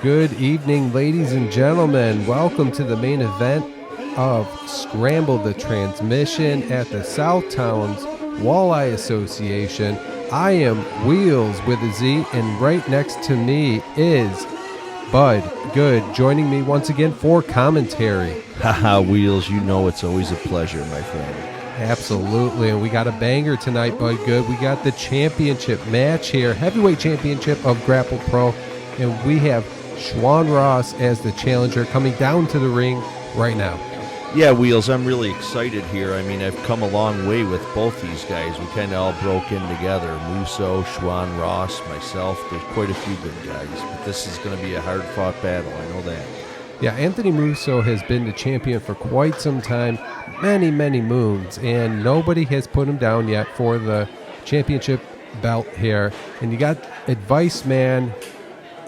Good evening, ladies and gentlemen. Welcome to the main event of Scramble The Transmission at the Southtowns Walleye Association. I am Wheelz with a Z, and right next to me is Bud Goode, joining me once again for commentary. Haha, Wheelz, you know it's always a pleasure, my friend. Absolutely, and we got a banger tonight, Bud Goode. We got the championship match here, heavyweight championship of Grapple Pro, and we have Schwan as the challenger coming down to the ring right now. Yeah, Wheelz, I'm really excited here. I mean, I've come a long way with both these guys. We kind of all broke in together. Muso, Schwan, myself. There's quite a few good guys, but this is going to be a hard-fought battle. I know that. Yeah, Anthony Musso has been the champion for quite some time, many moons, and nobody has put him down yet for the championship belt here. And you got Advice Man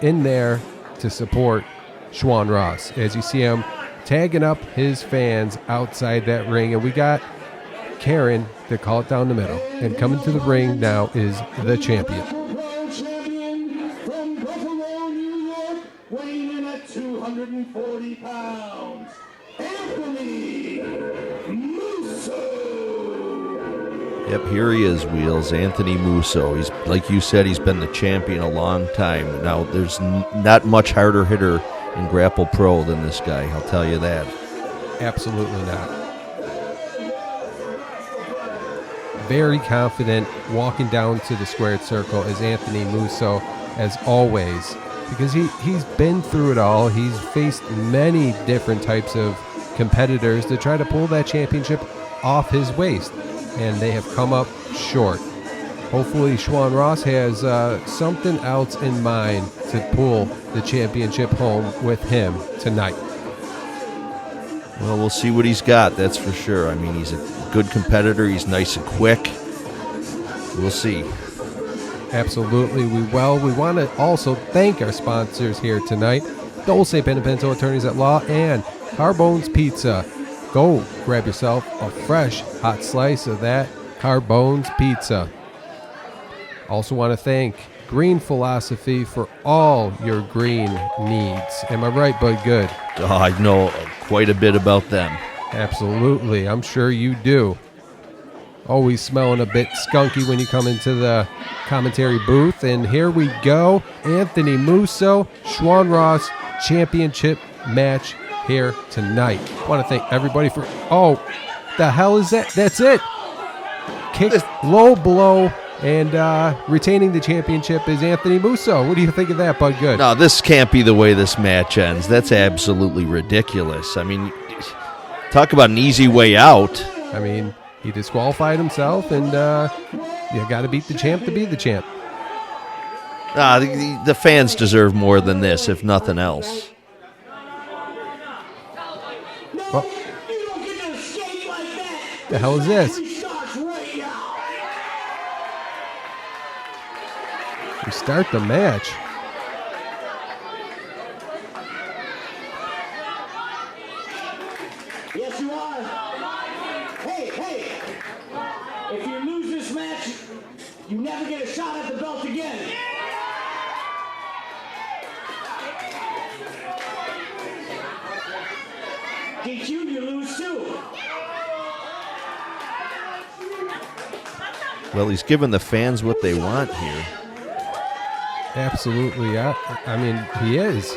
in there to support Schwan as you see him tagging up his fans outside that ring. And we got Karen to call it down the middle. And coming to the ring now is the champion. Champion from Buffalo, New York, weighing in at 240 pounds, Anthony Musso. Yep, here he is, Wheelz, Anthony Musso. He's, like you said, he's been the champion a long time. Now, there's not much harder hitter in Grapple Pro than this guy, I'll tell you that. Absolutely not. Very confident walking down to the squared circle is Anthony Musso, as always, because he's been through it all. He's faced many different types of competitors to try to pull that championship off his waist, and they have come up short. Hopefully Schwan has something else in mind to pull the championship home with him tonight. Well, we'll see what he's got, that's for sure. I mean, he's a good competitor. He's nice and quick. We'll see. Absolutely. We want to also thank our sponsors here tonight, Dulce Benevento Attorneys at Law and Carbone's Pizza. Go grab yourself a fresh hot slice of that Carbone's Pizza. Also want to thank Green Philosophy for all your green needs. Am I right, Bud Goode? Oh, I know quite a bit about them. Absolutely. I'm sure you do. Always smelling a bit skunky when you come into the commentary booth. And here we go. Anthony Musso, Schwan championship match here tonight. I want to thank everybody for... Oh, the hell is that? That's it. Kick, low blow. And retaining the championship is Anthony Musso. What do you think of that, Bud Goode? No, this can't be the way this match ends. That's absolutely ridiculous. I mean, talk about an easy way out. I mean, he disqualified himself, and you got to beat the champ to be the champ. The fans deserve more than this, if nothing else. Well, the hell is this? We start the match. Yes, you are. Hey, if you lose this match, you never get a shot at the belt again. DQ, you lose too. Well, he's giving the fans what they want here. Absolutely. I mean, he is.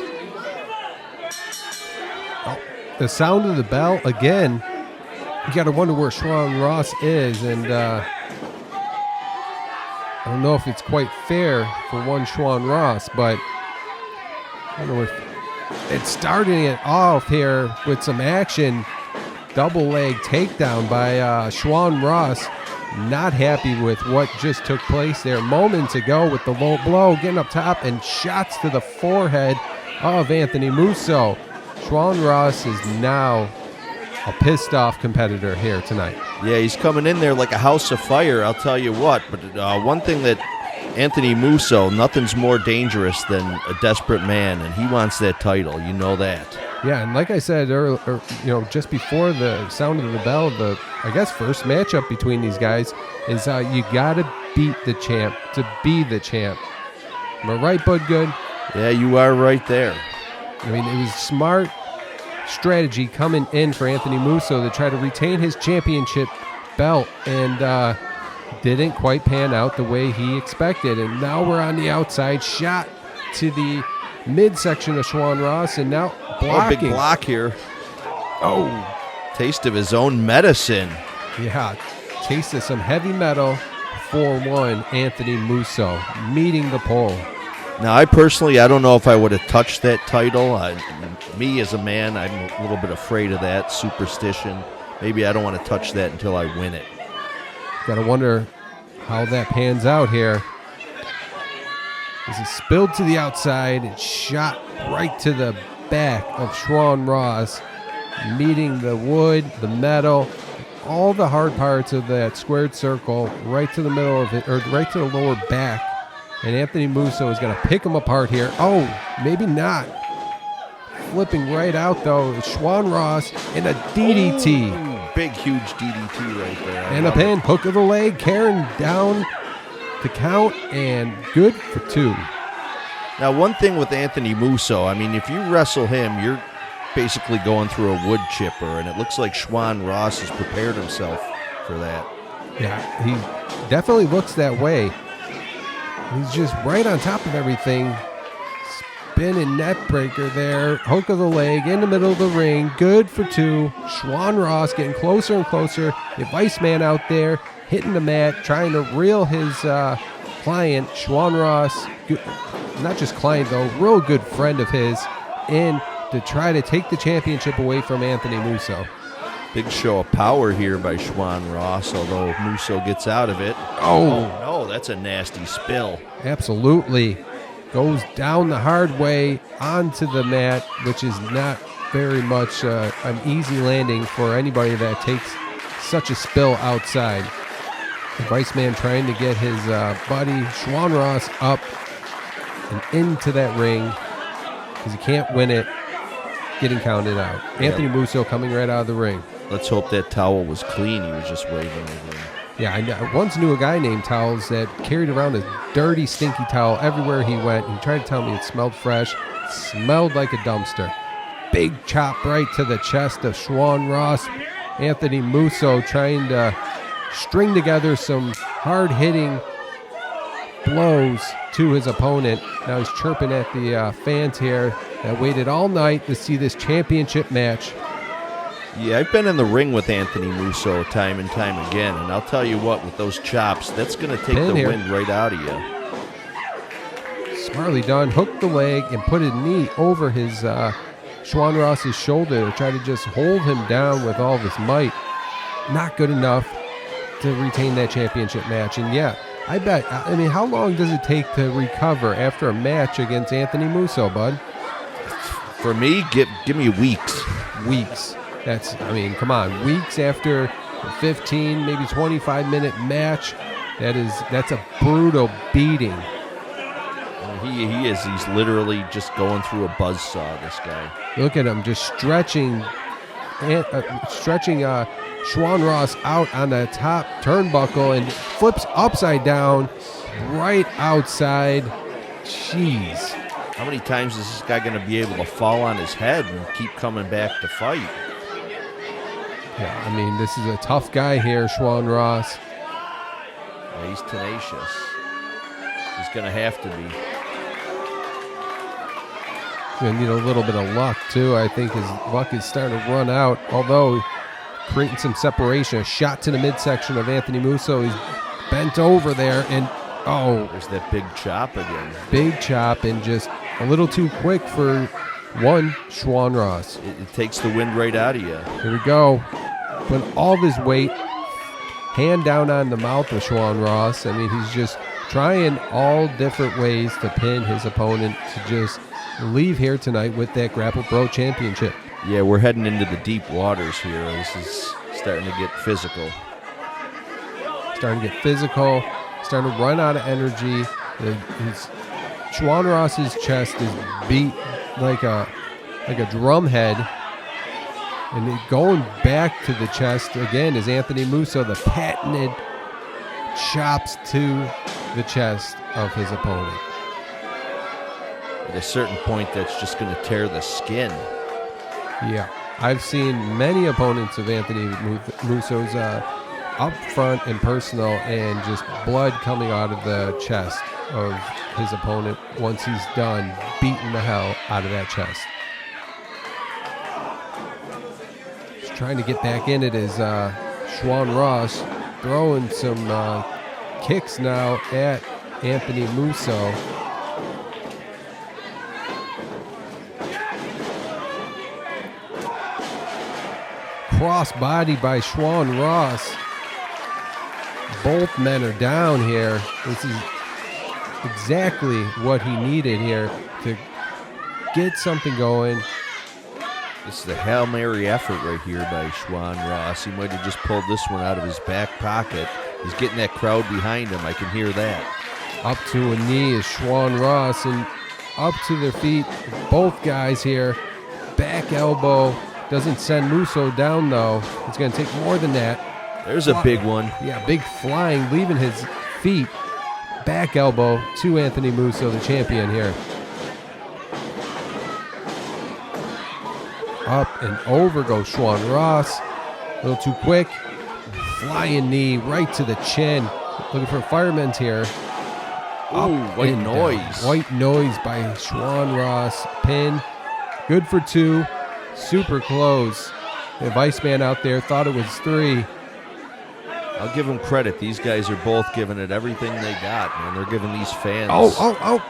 Oh, the sound of the bell again. You got to wonder where Schwan is, and I don't know if it's quite fair for one Schwan but I don't know if it's starting it off here with some action. Double leg takedown by Schwan Not happy with what just took place there moments ago with the low blow, getting up top and shots to the forehead of Anthony Musso. Schwan is now a pissed off competitor here tonight. Yeah, he's coming in there like a house of fire, I'll tell you what. But one thing that Anthony Musso, nothing's more dangerous than a desperate man, and he wants that title. You know that. Yeah, and like I said earlier, just before the sound of the bell, the first matchup between these guys is you got to beat the champ to be the champ. Am I right, Bud Goode? Yeah, you are right there. I mean, it was smart strategy coming in for Anthony Musso to try to retain his championship belt, and didn't quite pan out the way he expected. And now we're on the outside, shot to the midsection of Schwan Ross, and now blocking. Oh, big block here. Oh, Taste of his own medicine. yeah, taste of some heavy metal. 4-1, Anthony Musso meeting the pole. Now, I don't know if I would have touched that title. Me as a man, I'm a little bit afraid of that superstition. Maybe I don't want to touch that until I win it. Got to wonder how that pans out here. This is spilled to the outside and shot right to the back of Schwan Ross, meeting the wood, the metal, all the hard parts of that squared circle, right to the middle of it, or right to the lower back. And Anthony Musso is going to pick him apart here. Oh, maybe not. Flipping right out, though, is Schwan Ross in a DDT. Oh, big, huge DDT right there. And a pin, hook of the leg, carrying down the count, and good for 2. Now, one thing with Anthony Musso, I mean, if you wrestle him, you're basically going through a wood chipper, and it looks like Schwan Ross has prepared himself for that. Yeah, he definitely looks that way. He's just right on top of everything. Spinning net breaker there. Hook of the leg in the middle of the ring. Good for 2. Schwan Ross getting closer and closer. The Vice Man out there hitting the mat, trying to reel his client, Schwan Ross, not just client though, real good friend of his, in to try to take the championship away from Anthony Musso. Big show of power here by Schwan Ross, although Musso gets out of it. Oh no, that's a nasty spill. Absolutely. Goes down the hard way onto the mat, which is not very much an easy landing for anybody that takes such a spill outside. The Vice Man trying to get his buddy Schwan Ross up and into that ring because he can't win it, getting counted out. Yep. Anthony Musso coming right out of the ring. Let's hope that towel was clean. He was just waving it in. Yeah, I once knew a guy named Towels that carried around a dirty, stinky towel everywhere he went. He tried to tell me it smelled fresh. It smelled like a dumpster. Big chop right to the chest of Schwan Ross. Anthony Musso trying to string together some hard-hitting blows to his opponent. Now he's chirping at the fans here that waited all night to see this championship match. Yeah, I've been in the ring with Anthony Musso time and time again, and I'll tell you what, with those chops, that's going to take the wind right out of you. Smartly done. Hooked the leg and put a knee over his Schwan Ross's shoulder to try to just hold him down with all of his might. Not good enough to retain that championship match. And yeah, I bet, I mean, how long does it take to recover after a match against Anthony Musso, bud? For me, give me weeks. Weeks. That's, I mean, come on. Weeks after a 15, maybe 25-minute match, that's a brutal beating. He is. He's literally just going through a buzzsaw, this guy. Look at him just stretching Schwan Ross out on the top turnbuckle and flips upside down right outside. Jeez. How many times is this guy going to be able to fall on his head and keep coming back to fight? Yeah, I mean, this is a tough guy here, Schwan Ross. Yeah, he's tenacious. He's going to have to be. Going to need a little bit of luck, too. I think his luck is starting to run out, although creating some separation. A shot to the midsection of Anthony Musso. He's bent over there, and there's that big chop again. Big chop, and just a little too quick for one Schwan Ross. It takes the wind right out of you. Here we go. Putting all of his weight, hand down on the mouth of Schwan Ross. I mean, he's just trying all different ways to pin his opponent to just leave here tonight with that Grapple Pro Championship. Yeah, we're heading into the deep waters here. This is starting to get physical. Starting to run out of energy. Schwan Ross's chest is beat like a drum head. And going back to the chest again is Anthony Musso, the patented chops to the chest of his opponent. At a certain point, that's just going to tear the skin. Yeah, I've seen many opponents of Anthony Musso's up front and personal, and just blood coming out of the chest of his opponent once he's done beating the hell out of that chest. He's trying to get back in it as Schwan Ross throwing some kicks now at Anthony Musso. Cross body by Schwan Ross. Both men are down here. This is exactly what he needed here to get something going. This is the Hail Mary effort right here by Schwan Ross. He might have just pulled this one out of his back pocket. He's getting that crowd behind him. I can hear that. Up to a knee is Schwan Ross, and up to their feet, both guys here. Back elbow. Doesn't send Musso down, though. It's going to take more than that. There's a big one. Yeah, big flying, leaving his feet. Back elbow to Anthony Musso, the champion here. Up and over goes Schwan Ross. A little too quick. Flying knee right to the chin. Looking for firemen's here. Ooh, white noise. Down. White noise by Schwan Ross. Pin. Good for 2. Super close. The vice man out there thought it was 3. I'll give them credit. These guys are both giving it everything they got, man. They're giving these fans. Oh.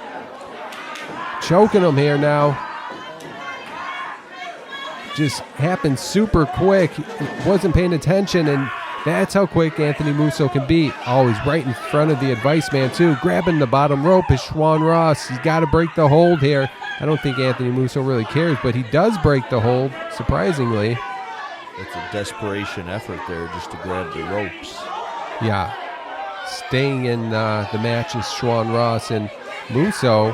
Choking them here now. Just happened super quick. Wasn't paying attention, and that's how quick Anthony Musso can be. Always right in front of the advice man, too. Grabbing the bottom rope is Schwan Ross. He's got to break the hold here. I don't think Anthony Musso really cares, but he does break the hold, surprisingly. It's a desperation effort there just to grab the ropes. Yeah. Staying in the match is Schwan Ross, and Musso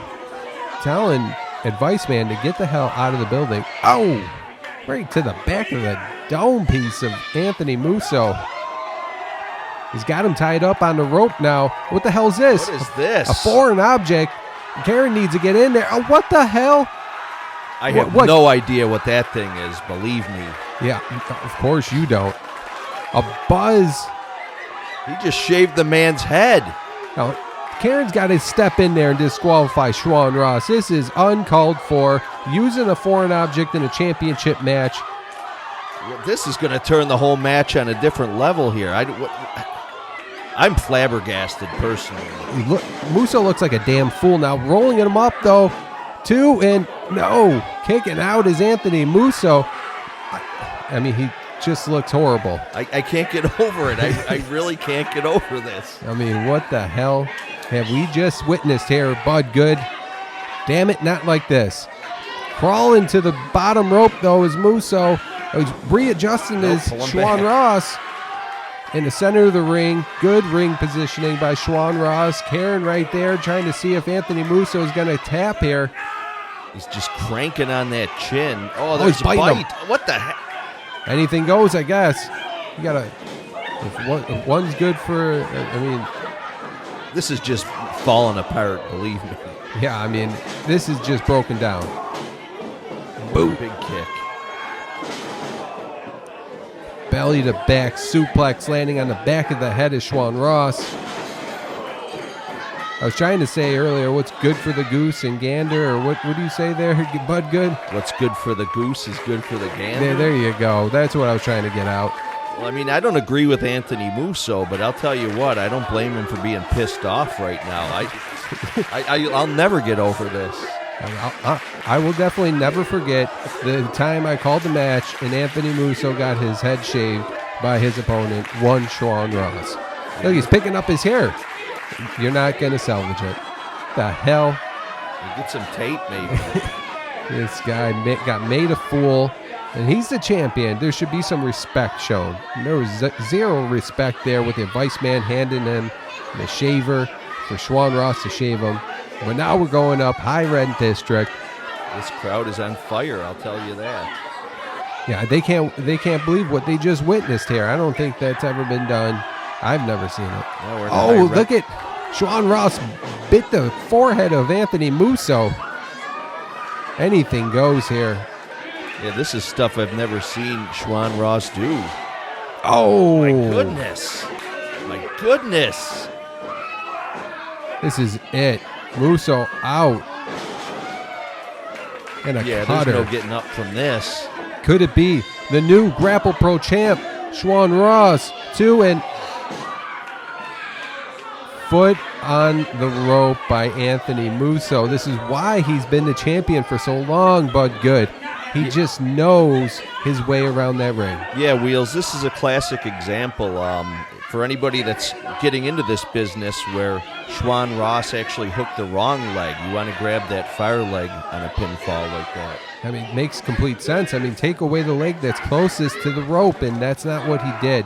telling advice man to get the hell out of the building. Oh! Right to the back of the dome piece of Anthony Musso. He's got him tied up on the rope now. What the hell is this? What is this? A foreign object. Karen needs to get in there. Oh, what the hell? I have no idea what that thing is, believe me. Yeah, of course you don't. A buzz. He just shaved the man's head. Now, Karen's got to step in there and disqualify Schwan Ross. This is uncalled for. Using a foreign object in a championship match. This is going to turn the whole match on a different level here. I'm flabbergasted, personally. Musso looks like a damn fool now. Rolling him up, though. 2 and no. Kicking out is Anthony Musso. I mean, he just looks horrible. I can't get over it. I really can't get over this. I mean, what the hell have we just witnessed here, Bud Goode? Damn it, not like this. Crawling to the bottom rope, though, is Musso. He's readjusting his Schwan Ross. In the center of the ring, good ring positioning by Schwan Ross. Karen right there trying to see if Anthony Musso is going to tap here. He's just cranking on that chin. Oh, there's he's a biting bite. him. What the heck? Anything goes, I guess. You got to, if one's good for, I mean. This is just falling apart, believe me. Yeah, I mean, this is just broken down. Boot. Big kick. Belly to back suplex landing on the back of the head of Schwan Ross. I was trying to say earlier, what's good for the goose and gander, or what do you say there, Bud Goode? What's good for the goose is good for the gander. There you go. That's what I was trying to get out. Well, I mean, I don't agree with Anthony Musso, but I'll tell you what, I don't blame him for being pissed off right now. I'll never get over this. I will definitely never forget the time I called the match and Anthony Musso got his head shaved by his opponent, one Schwan Ross. Look, he's picking up his hair. You're not going to salvage it. The hell? You get some tape, maybe. This guy got made a fool, and he's the champion. There should be some respect shown. There was zero respect there with the advice man handing him the shaver for Schwan Ross to shave him. But now we're going up high red district. This crowd is on fire, I'll tell you that. Yeah, they can't believe what they just witnessed here. I don't think that's ever been done. I've never seen it. No, look at Schwan Ross bit the forehead of Anthony Musso. anything goes here. Yeah, this is stuff I've never seen Schwan Ross do. Oh, My goodness. My goodness. this is it. Muso out. And a Yeah, cutter. there's no getting up from this. Could it be the new Grapple Pro champ, Schwan Ross? 2 and foot on the rope by Anthony Musso. This is why he's been the champion for so long, but good. He just knows his way around that ring. Yeah, Wheelz, this is a classic example for anybody that's getting into this business where Schwan Ross actually hooked the wrong leg. You want to grab that fire leg on a pinfall like that. I mean, it makes complete sense. I mean, take away the leg that's closest to the rope, and that's not what he did.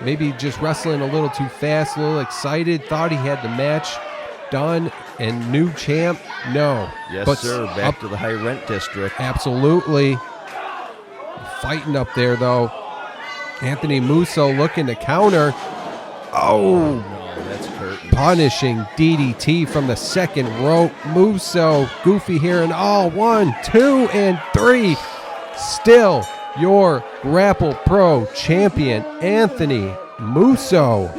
Maybe just wrestling a little too fast, a little excited, thought he had the match done, and new champ. No. Yes, but sir. Back to the high rent district. Absolutely. Fighting up there, though. Anthony Musso looking to counter. Oh, No, that's curtains. punishing DDT from the second rope. Musso, goofy here, and all 1, 2, and 3. Still your Grapple Pro champion, Anthony Musso.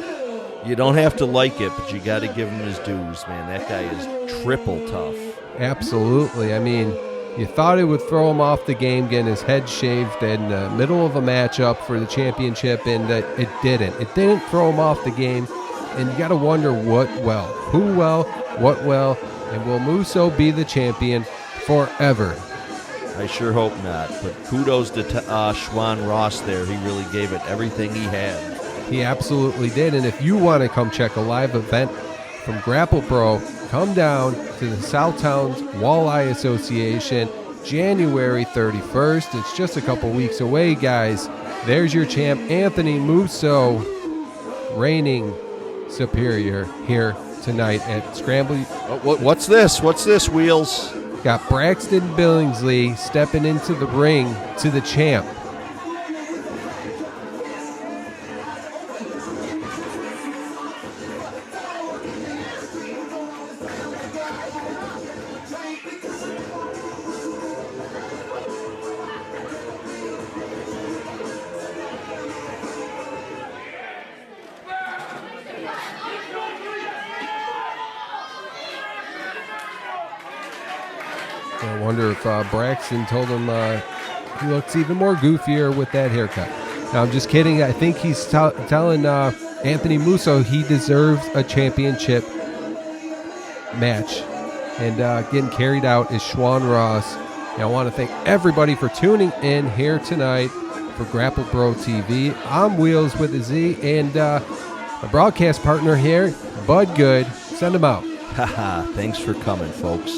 You don't have to like it, but you got to give him his dues, man. That guy is triple tough. Absolutely. I mean, you thought it would throw him off the game, getting his head shaved in the middle of a matchup for the championship, and it didn't. It didn't throw him off the game, and you got to wonder what well, who well, what well, and will Musso be the champion forever? I sure hope not. But kudos to Schwan Ross there. He really gave it everything he had. He absolutely did. And if you want to come check a live event from Grapple Pro, come down to the Southtown Walleye Association, January 31st. It's just a couple weeks away, guys. There's your champ, Anthony Musso, reigning superior here tonight at Scramble. What's this? What's this, Wheelz? Got Braxton Billingsley stepping into the ring to the champ. I wonder if Braxton told him he looks even more goofier with that haircut. Now, I'm just kidding. I think he's telling Anthony Musso he deserves a championship match. And getting carried out is Schwan Ross. And I want to thank everybody for tuning in here tonight for Grapple Pro TV. I'm Wheelz with a Z, and my broadcast partner here, Bud Goode. Send him out. Haha, thanks for coming, folks.